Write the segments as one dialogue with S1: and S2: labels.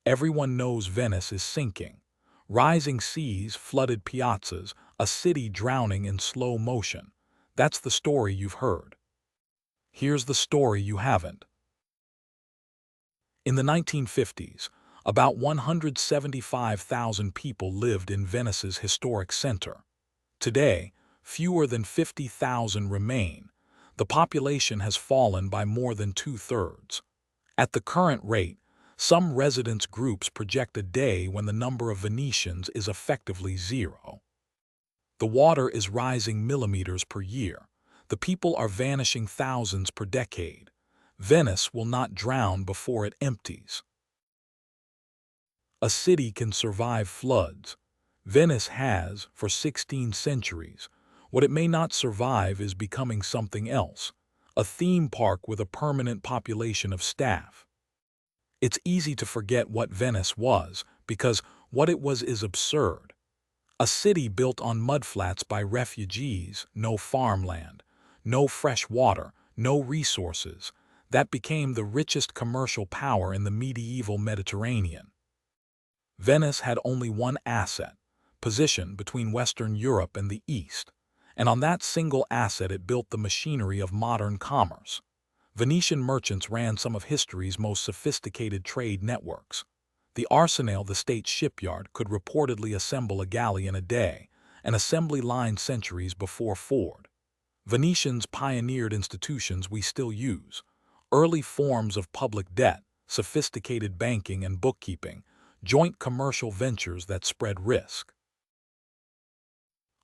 S1: Everyone knows Venice is sinking. Rising seas, flooded piazzas, a city drowning in slow motion. That's the story you've heard. Here's the story you haven't. In the 1950s, about 175,000 people lived in Venice's historic center. Today, fewer than 50,000 remain. The population has fallen by more than two-thirds. At the current rate, some residents' groups project a day when the number of Venetians is effectively zero. The water is rising millimeters per year. The people are vanishing thousands per decade. Venice will not drown before it empties. A city can survive floods. Venice has for 16 centuries. What it may not survive is becoming something else, a theme park with a permanent population of staff. It's easy to forget what Venice was, because what it was is absurd. A city built on mudflats by refugees, no farmland, no fresh water, no resources. That became the richest commercial power in the medieval Mediterranean. Venice had only one asset, position between Western Europe and the East, and on that single asset it built the machinery of modern commerce. Venetian merchants ran some of history's most sophisticated trade networks. The Arsenal, the state shipyard, could reportedly assemble a galley in a day, an assembly line centuries before Ford. Venetians pioneered institutions we still use, early forms of public debt, sophisticated banking and bookkeeping, joint commercial ventures that spread risk.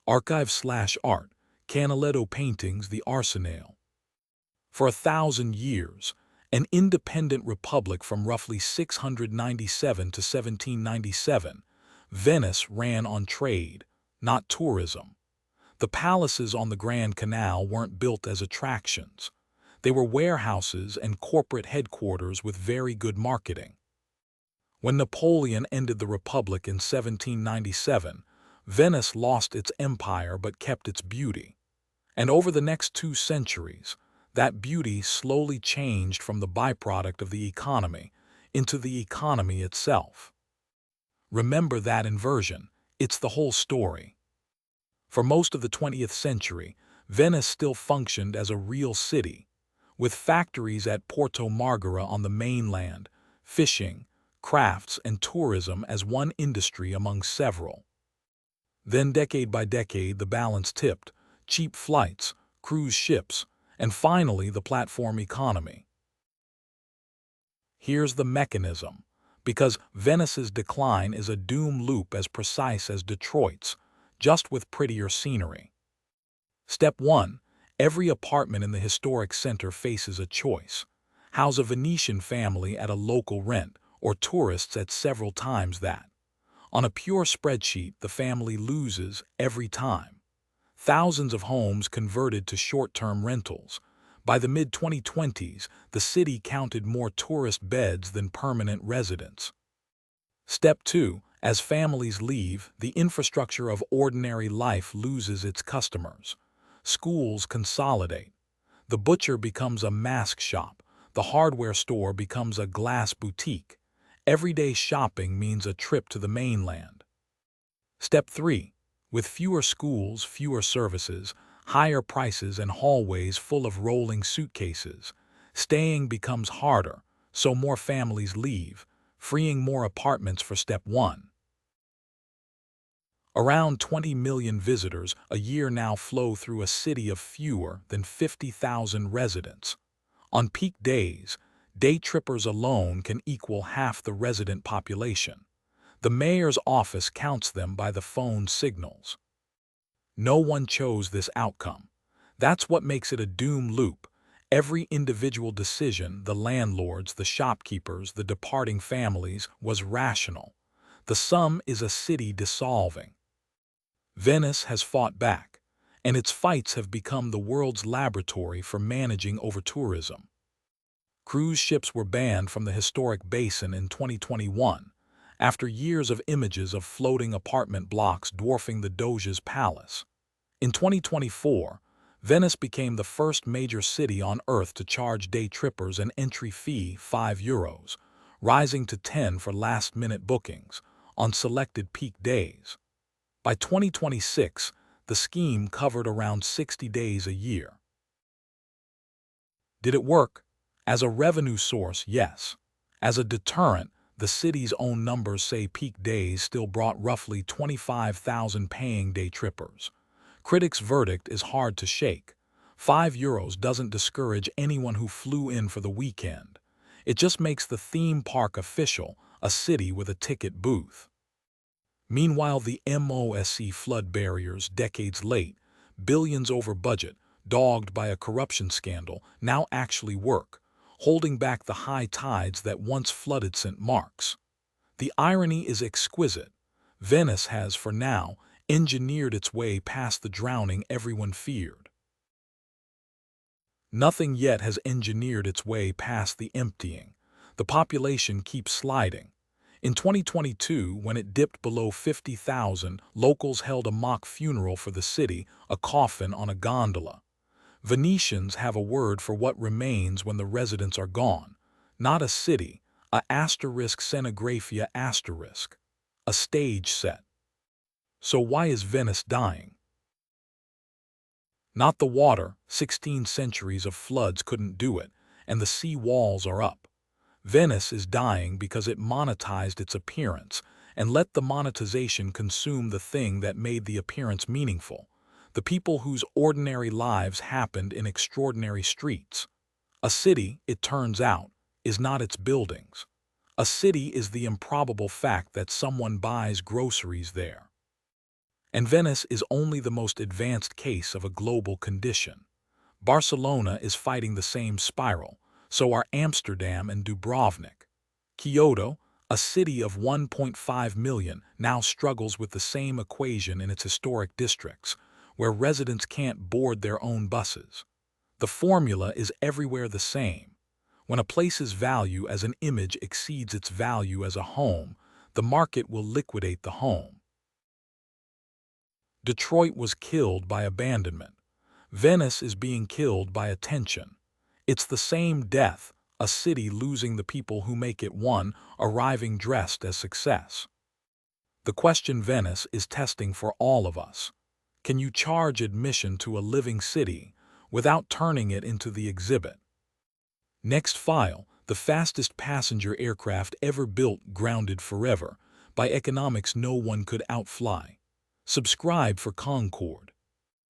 S1: Archive/art, Canaletto paintings, the Arsenal. For 1,000 years, an independent republic from roughly 697 to 1797, Venice ran on trade, not tourism. The palaces on the Grand Canal weren't built as attractions. They were warehouses and corporate headquarters with very good marketing. When Napoleon ended the Republic in 1797, Venice lost its empire but kept its beauty. And over the next 2 centuries, that beauty slowly changed from the byproduct of the economy into the economy itself. Remember that inversion. It's the whole story. For most of the 20th century, Venice still functioned as a real city, with factories at Porto Marghera on the mainland, fishing, crafts, and tourism as one industry among several. Then, decade by decade, the balance tipped: cheap flights, cruise ships, and finally the platform economy. Here's the mechanism, because Venice's decline is a doom loop as precise as Detroit's, just with prettier scenery. Step 1. Every apartment in the historic center faces a choice: house a Venetian family at a local rent, or tourists at several times that. On a pure spreadsheet, the family loses every time. Thousands of homes converted to short-term rentals. By the mid-2020s, the city counted more tourist beds than permanent residents. Step 2. As families leave, the infrastructure of ordinary life loses its customers. Schools consolidate. The butcher becomes a mask shop. The hardware store becomes a glass boutique. Everyday shopping means a trip to the mainland. Step 3. With fewer schools, fewer services, higher prices, and hallways full of rolling suitcases, staying becomes harder, so more families leave, freeing more apartments for Step 1. Around 20 million visitors a year now flow through a city of fewer than 50,000 residents. On peak days, day trippers alone can equal half the resident population. The mayor's office counts them by the phone signals. No one chose this outcome. That's what makes it a doom loop. Every individual decision, the landlords, the shopkeepers, the departing families, was rational. The sum is a city dissolving. Venice has fought back, and its fights have become the world's laboratory for managing overtourism. Cruise ships were banned from the historic basin in 2021, after years of images of floating apartment blocks dwarfing the Doge's palace. In 2024, Venice became the first major city on Earth to charge day trippers an entry fee €5, rising to 10 for last-minute bookings on selected peak days. By 2026, the scheme covered around 60 days a year. Did it work? As a revenue source, yes. As a deterrent, the city's own numbers say peak days still brought roughly 25,000 paying day trippers. Critics' verdict is hard to shake. €5 doesn't discourage anyone who flew in for the weekend. It just makes the theme park official, a city with a ticket booth. Meanwhile, the MOSC flood barriers, decades late, billions over budget, dogged by a corruption scandal, now actually work, holding back the high tides that once flooded St. Mark's. The irony is exquisite. Venice has, for now, engineered its way past the drowning everyone feared. Nothing yet has engineered its way past the emptying. The population keeps sliding. In 2022, when it dipped below 50,000, locals held a mock funeral for the city, a coffin on a gondola. Venetians have a word for what remains when the residents are gone. Not a city, a *scenographia*, a stage set. So why is Venice dying? Not the water, 16 centuries of floods couldn't do it, and the sea walls are up. Venice is dying because it monetized its appearance and let the monetization consume the thing that made the appearance meaningful, the people whose ordinary lives happened in extraordinary streets. A city, it turns out, is not its buildings. A city is the improbable fact that someone buys groceries there. And Venice is only the most advanced case of a global condition. Barcelona is fighting the same spiral, so are Amsterdam and Dubrovnik. Kyoto, a city of 1.5 million, now struggles with the same equation in its historic districts, where residents can't board their own buses. The formula is everywhere the same. When a place's value as an image exceeds its value as a home, the market will liquidate the home. Detroit was killed by abandonment. Venice is being killed by attention. It's the same death, a city losing the people who make it one, arriving dressed as success. The question Venice is testing for all of us. Can you charge admission to a living city without turning it into the exhibit? Next file, the fastest passenger aircraft ever built grounded forever, by economics no one could outfly. Subscribe for Concorde.